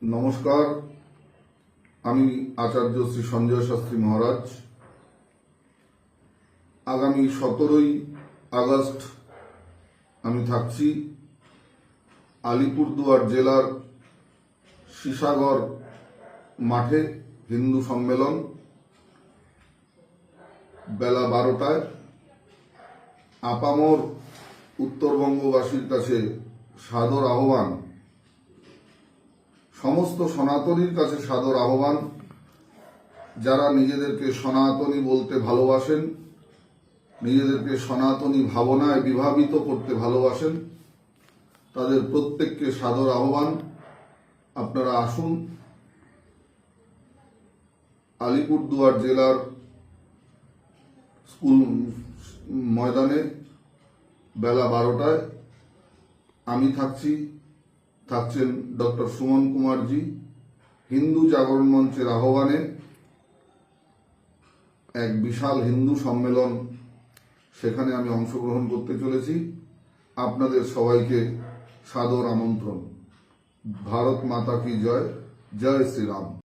নমস্কার, আমি আচার্য শ্রী সঞ্জয় শাস্ত্রী মহারাজ। আগামী 17ই আগস্ট আমি থাকছি আলিপুরদুয়ার জেলার সিসাগড় মাঠে হিন্দু সম্মেলন বেলা 12টায়। আপামর উত্তরবঙ্গবাসীর কাছে সাদর আহ্বান, সমস্ত সনাতনীর কাছে সাদর আহ্বান, যারা নিজেদেরকে সনাতনী বলতে ভালোবাসেন, নিজেদেরকে সনাতনী ভাবনায় বিভাবিত করতে ভালোবাসেন, তাদের প্রত্যেককে সাদর আহ্বান, আপনারা আসুন আলিপুরদুয়ার জেলার স্কুল ময়দানে বেলা 12টায়। আমি থাকছেন ডক্টর সুমন কুমারজি। হিন্দু জাগরণ মঞ্চের আহ্বানে এক বিশাল হিন্দু সম্মেলন, সেখানে আমি অংশগ্রহণ করতে চলেছি। আপনাদের সবাইকে সাদর আমন্ত্রণ। ভারত মাতা কি জয়, জয় শ্রীরাম।